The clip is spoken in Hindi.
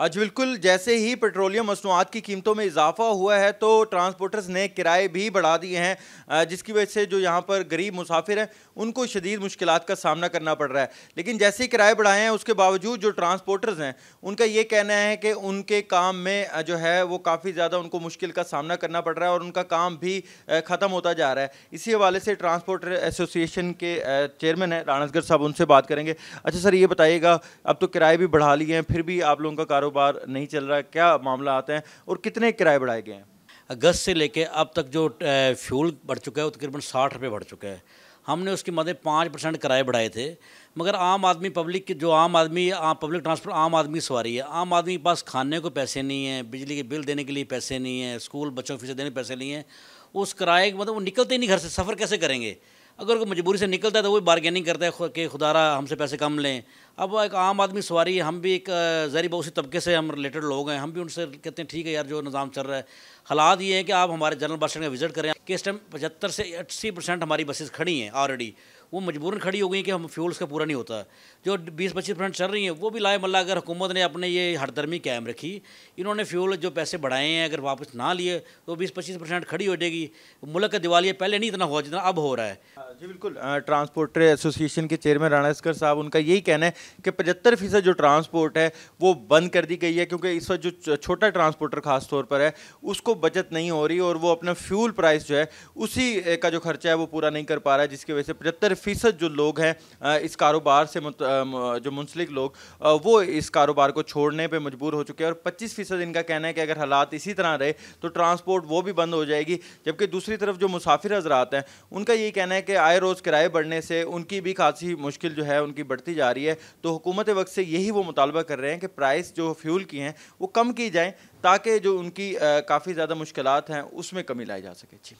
आज बिल्कुल, जैसे ही पेट्रोलियम मसनूआत की कीमतों में इजाफा हुआ है तो ट्रांसपोर्टर्स ने किराए भी बढ़ा दिए हैं, जिसकी वजह से जो यहाँ पर गरीब मुसाफिर हैं उनको शदीद मुश्किलात का सामना करना पड़ रहा है। लेकिन जैसे ही किराए बढ़ाए हैं उसके बावजूद जो ट्रांसपोर्टर्स हैं उनका ये कहना है कि उनके काम में जो है वो काफ़ी ज़्यादा उनको मुश्किल का सामना करना पड़ रहा है और उनका काम भी ख़त्म होता जा रहा है। इसी हवाले से ट्रांसपोर्टर एसोसिएशन के चेयरमैन हैं राना असगर साहब, उनसे बात करेंगे। अच्छा सर, ये बताइएगा, अब तो किराए भी बढ़ा लिए हैं फिर भी आप लोगों का कारोबार नहीं चल रहा है, क्या मामला आते हैं और कितने किराए बढ़ाए गए हैं? अगस्त से लेके अब तक जो फ्यूल बढ़ चुका है वो तकरीबन 60 रुपये बढ़ चुका है। हमने उसकी मदद 5% किराए बढ़ाए थे, मगर आम आदमी पब्लिक की जो आम आदमी पब्लिक ट्रांसपोर्ट आम आदमी की सवारी है, आम आदमी के पास खाने को पैसे नहीं हैं, बिजली के बिल देने के लिए पैसे नहीं हैं, स्कूल बच्चों की फीस देने के पैसे नहीं हैं। उस किराए के मतलब वो निकलते ही नहीं घर से, सफ़र कैसे करेंगे? अगर कोई मजबूरी से निकलता है तो वो बारगेनिंग करता है कि खुदारा हमसे पैसे कम लें। अब एक आम आदमी सवारी है, हम भी एक ज़री बहुत सी तबके से हम रिलेटेड लोग हैं, हम भी उनसे कहते हैं ठीक है यार जो निज़ाम चल रहा है। हालात ये हैं कि आप हमारे जनरल बस स्टैंड का विज़िट करें कि इस टाइम 75 से 80% हमारी बसेस खड़ी हैं ऑलरेडी। वो मजबूरन खड़ी हो गई कि हम फ्यूल उसका पूरा नहीं होता। जो 20-25% चल रही हैं वो भी लाए मल्ला, अगर हुकूमत ने अपने ये हरदर्मी कायम रखी, इन्होंने फ्यूल जो पैसे बढ़ाए हैं अगर वापस ना लिए तो 20-25% खड़ी हो जाएगी। मुल्क का दिवालिया पहले नहीं इतना हुआ जितना अब हो रहा है। जी बिल्कुल, ट्रांसपोर्टर एसोसिएशन के चेयरमैन राना असगर साहब, उनका यही कहना है कि 75% जो ट्रांसपोर्ट है वो बंद कर दी गई है क्योंकि इस वक्त जो छोटा ट्रांसपोर्टर खास तौर पर है उसको बचत नहीं हो रही और वो अपना फ्यूल प्राइस जो है उसी का जो खर्चा है वो पूरा नहीं कर पा रहा है, जिसकी वजह से 75% जो लोग हैं इस कारोबार से जो मुंसलिक लोग वो इस कारोबार को छोड़ने पर मजबूर हो चुके हैं और 25% इनका कहना है कि अगर हालात इसी तरह रहे तो ट्रांसपोर्ट वो भी बंद हो जाएगी। जबकि दूसरी तरफ जो मुसाफिर हजरात हैं उनका यही कहना है कि आए रोज़ किराए बढ़ने से उनकी भी खासी मुश्किल जो है उनकी बढ़ती जा रही है। तो हुकूमत वक्त से यही वो मुतालबा कर रहे हैं कि प्राइस जो फ्यूल की हैं वो कम की जाएँ ताकि जो उनकी काफ़ी ज़्यादा मुश्किलात हैं उसमें कमी लाई जा सके। जी।